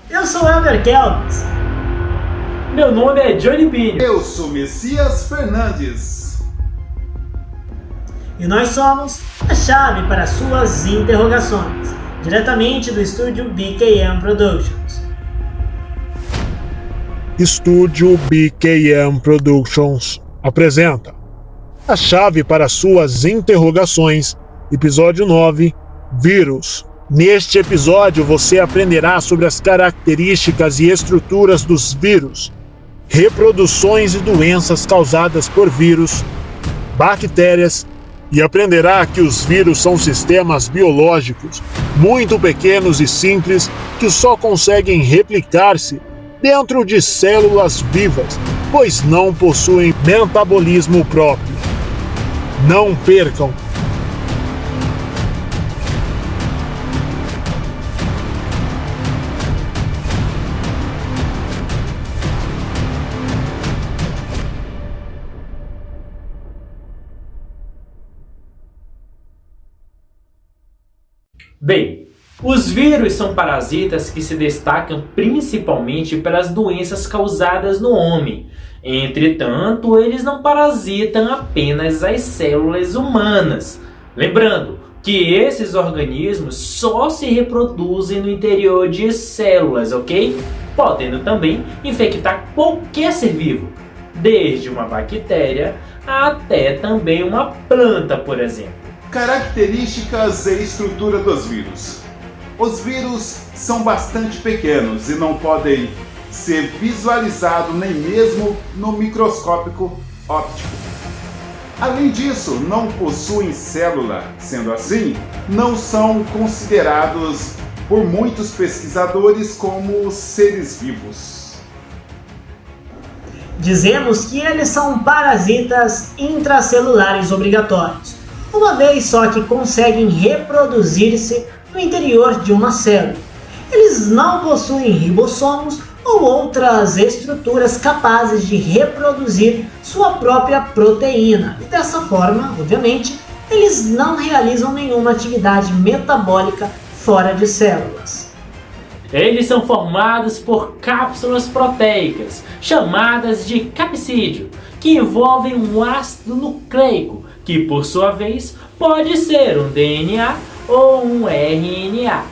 Eu sou Elber Kelvis. Meu nome é Johnny Binho. Eu sou Messias Fernandes. E nós somos a chave para suas interrogações, diretamente do estúdio BKM Productions. Estúdio BKM Productions apresenta a chave para suas interrogações, episódio 9, Vírus. Neste episódio você aprenderá sobre as características e estruturas dos vírus, reproduções e doenças causadas por vírus, bactérias, e aprenderá que os vírus são sistemas biológicos muito pequenos e simples que só conseguem replicar-se dentro de células vivas, pois não possuem metabolismo próprio. Não percam! Bem, os vírus são parasitas que se destacam principalmente pelas doenças causadas no homem. Entretanto, eles não parasitam apenas as células humanas. Lembrando que esses organismos só se reproduzem no interior de células, ok? Podendo também infectar qualquer ser vivo, desde uma bactéria até também uma planta, por exemplo. Características e estrutura dos vírus. Os vírus são bastante pequenos e não podem ser visualizados nem mesmo no microscópio óptico. Além disso, não possuem célula, sendo assim, não são considerados por muitos pesquisadores como seres vivos. Dizemos que eles são parasitas intracelulares obrigatórios, uma vez só que conseguem reproduzir-se no interior de uma célula. Eles não possuem ribossomos ou outras estruturas capazes de reproduzir sua própria proteína. E dessa forma, obviamente, eles não realizam nenhuma atividade metabólica fora de células. Eles são formados por cápsulas proteicas, chamadas de capsídeo, que envolvem um ácido nucleico, que por sua vez pode ser um DNA ou um RNA,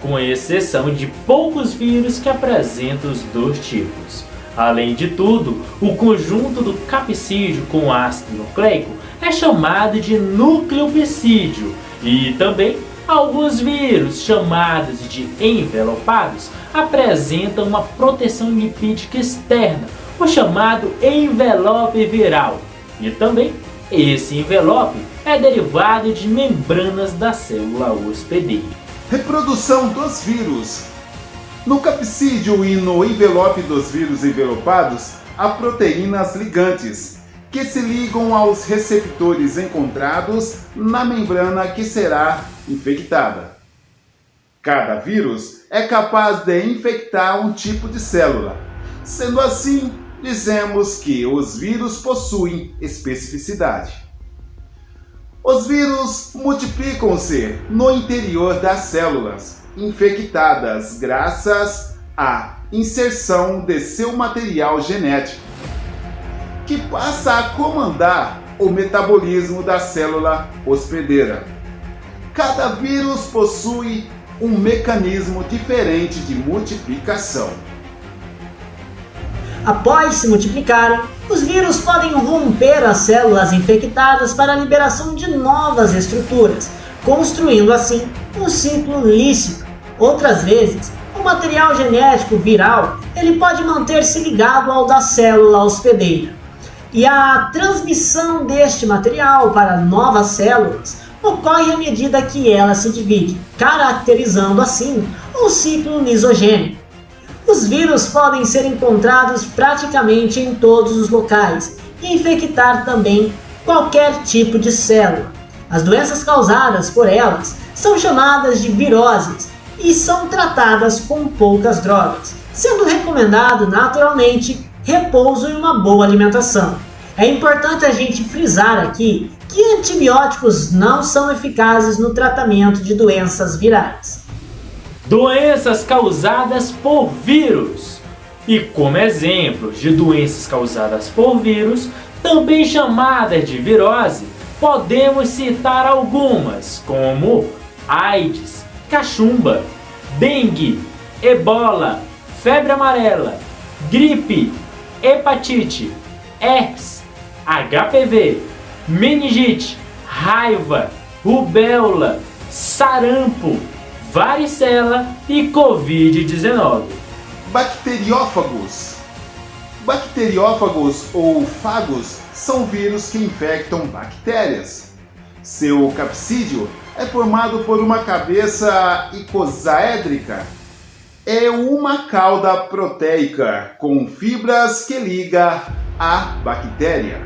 com exceção de poucos vírus que apresentam os dois tipos. Além de tudo, o conjunto do capsídeo com ácido nucleico é chamado de nucleopsídeo, e também alguns vírus, chamados de envelopados, apresentam uma proteção lipídica externa, o chamado envelope viral, e também esse envelope é derivado de membranas da célula hospedeira. Reprodução dos vírus. No capsídeo e no envelope dos vírus envelopados, há proteínas ligantes, que se ligam aos receptores encontrados na membrana que será infectada. Cada vírus é capaz de infectar um tipo de célula. Sendo assim, dizemos que os vírus possuem especificidade. Os vírus multiplicam-se no interior das células infectadas graças à inserção de seu material genético, que passa a comandar o metabolismo da célula hospedeira. Cada vírus possui um mecanismo diferente de multiplicação. Após se multiplicarem, os vírus podem romper as células infectadas para a liberação de novas estruturas, construindo assim um ciclo lícito. Outras vezes, o material genético viral ele pode manter-se ligado ao da célula hospedeira. E a transmissão deste material para novas células ocorre à medida que ela se divide, caracterizando assim um ciclo lisogênico. Os vírus podem ser encontrados praticamente em todos os locais e infectar também qualquer tipo de célula. As doenças causadas por elas são chamadas de viroses e são tratadas com poucas drogas, sendo recomendado naturalmente repouso e uma boa alimentação. É importante a gente frisar aqui que antibióticos não são eficazes no tratamento de doenças virais. Doenças causadas por vírus. E como exemplos de doenças causadas por vírus, também chamadas de virose, podemos citar algumas, como AIDS, cachumba, dengue, ebola, febre amarela, gripe, hepatite, herpes, HPV, meningite, raiva, rubéola, sarampo, varicela e Covid-19. Bacteriófagos. Bacteriófagos ou fagos são vírus que infectam bactérias. Seu capsídeo é formado por uma cabeça icosaédrica. É uma cauda proteica com fibras que liga a bactéria.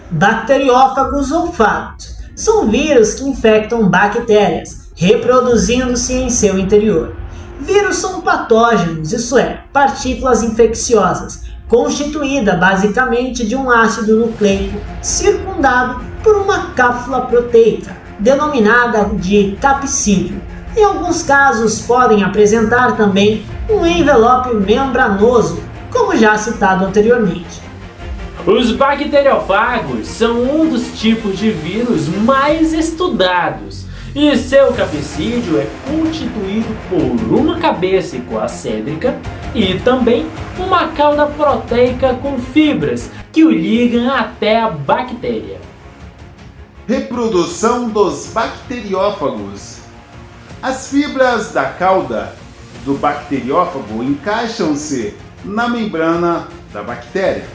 Bacteriófagos ou fagos são vírus que infectam bactérias, reproduzindo-se em seu interior. Vírus são patógenos, isto é, partículas infecciosas, constituída basicamente de um ácido nucleico circundado por uma cápsula proteica, denominada de capsídeo. Em alguns casos podem apresentar também um envelope membranoso, como já citado anteriormente. Os bacteriófagos são um dos tipos de vírus mais estudados, e seu capsídeo é constituído por uma cabeça icoacédrica e também uma cauda proteica com fibras que o ligam até a bactéria. Reprodução dos bacteriófagos. As fibras da cauda do bacteriófago encaixam-se na membrana da bactéria.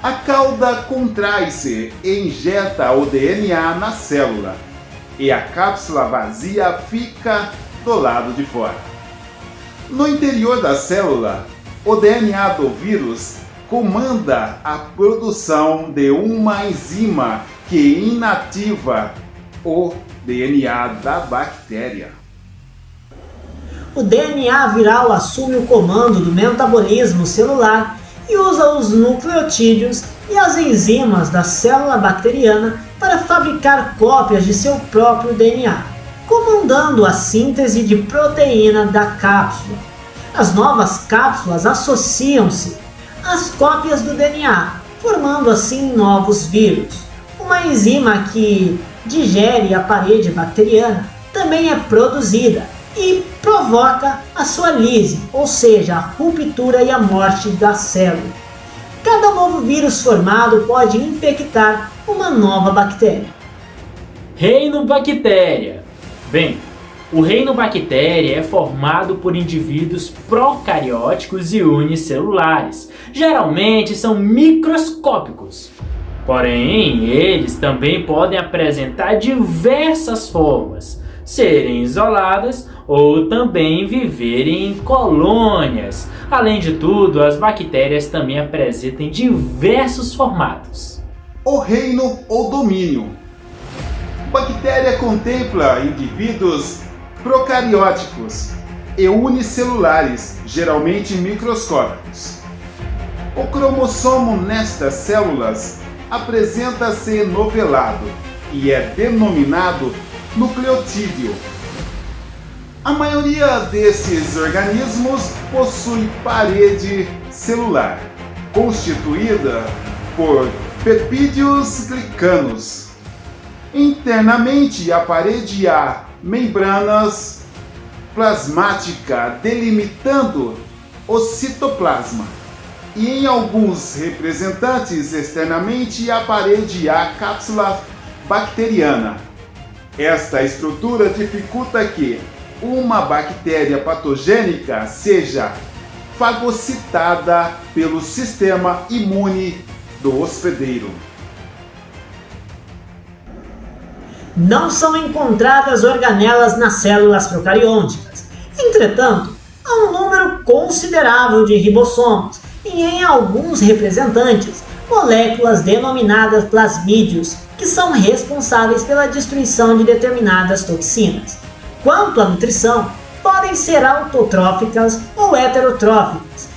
A cauda contrai-se e injeta o DNA na célula, e a cápsula vazia fica do lado de fora. No interior da célula, o DNA do vírus comanda a produção de uma enzima que inativa o DNA da bactéria. O DNA viral assume o comando do metabolismo celular e usa os nucleotídeos e as enzimas da célula bacteriana para fabricar cópias de seu próprio DNA, comandando a síntese de proteína da cápsula. As novas cápsulas associam-se às cópias do DNA, formando assim novos vírus. Uma enzima que digere a parede bacteriana também é produzida e provoca a sua lise, ou seja, a ruptura e a morte da célula. Cada novo vírus formado pode infectar uma nova bactéria. Reino bactéria. Bem, o reino bactéria é formado por indivíduos procarióticos e unicelulares. Geralmente são microscópicos. Porém, eles também podem apresentar diversas formas, serem isoladas ou também viverem em colônias. Além de tudo, as bactérias também apresentam diversos formatos. O reino ou domínio. Bactéria contempla indivíduos procarióticos e unicelulares, geralmente microscópicos. O cromossomo nestas células apresenta-se novelado e é denominado nucleotídeo. A maioria desses organismos possui parede celular, constituída por peptídeos glicanos. Internamente, a parede há membranas plasmáticas delimitando o citoplasma. E em alguns representantes, externamente, a parede há cápsula bacteriana. Esta estrutura dificulta que uma bactéria patogênica seja fagocitada pelo sistema imune do hospedeiro. Não são encontradas organelas nas células procariônicas. Entretanto, há um número considerável de ribossomos e, em alguns representantes, moléculas denominadas plasmídios, que são responsáveis pela destruição de determinadas toxinas. Quanto à nutrição, podem ser autotróficas ou heterotróficas.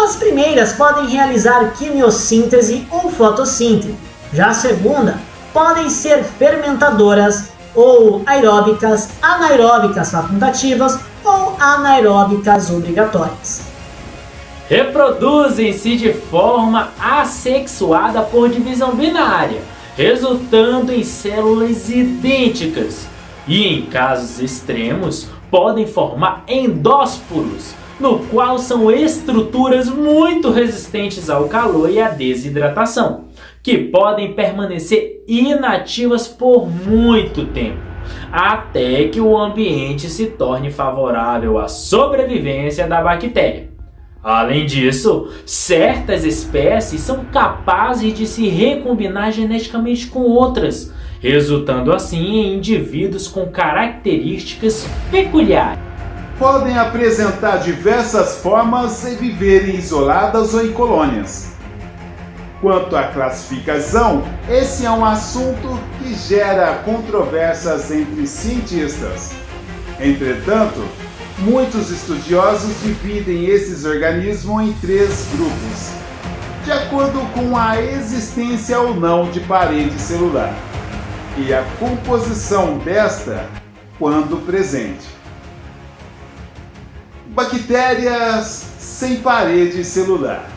As primeiras podem realizar quimiossíntese ou fotossíntese. Já a segunda, podem ser fermentadoras ou aeróbicas, anaeróbicas facultativas ou anaeróbicas obrigatórias. Reproduzem-se de forma assexuada por divisão binária, resultando em células idênticas, e em casos extremos podem formar endósporos, no qual são estruturas muito resistentes ao calor e à desidratação, que podem permanecer inativas por muito tempo, até que o ambiente se torne favorável à sobrevivência da bactéria. Além disso, certas espécies são capazes de se recombinar geneticamente com outras, resultando assim em indivíduos com características peculiares. Podem apresentar diversas formas e viverem isoladas ou em colônias. Quanto à classificação, esse é um assunto que gera controvérsias entre cientistas. Entretanto, muitos estudiosos dividem esses organismos em 3 grupos, de acordo com a existência ou não de parede celular, e a composição desta quando presente. Bactérias sem parede celular.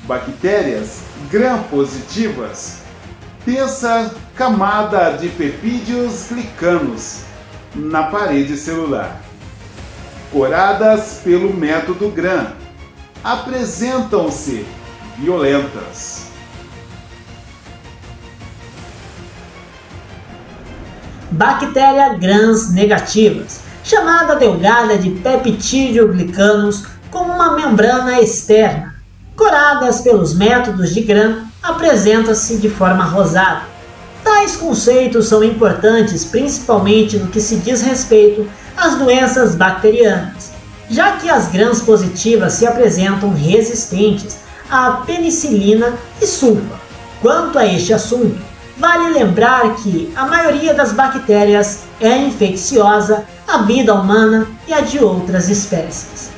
Bactérias gram-positivas têm essa camada de peptídeos glicanos na parede celular. Coradas pelo método Gram, apresentam-se violentas. Bactéria grams negativas, chamada delgada de peptídeo-glicanos, com uma membrana externa. Coradas pelos métodos de Gram, apresenta-se de forma rosada. Tais conceitos são importantes principalmente no que se diz respeito às doenças bacterianas, já que as grams positivas se apresentam resistentes à penicilina e sulfa. Quanto a este assunto, vale lembrar que a maioria das bactérias é infecciosa à vida humana e à de outras espécies.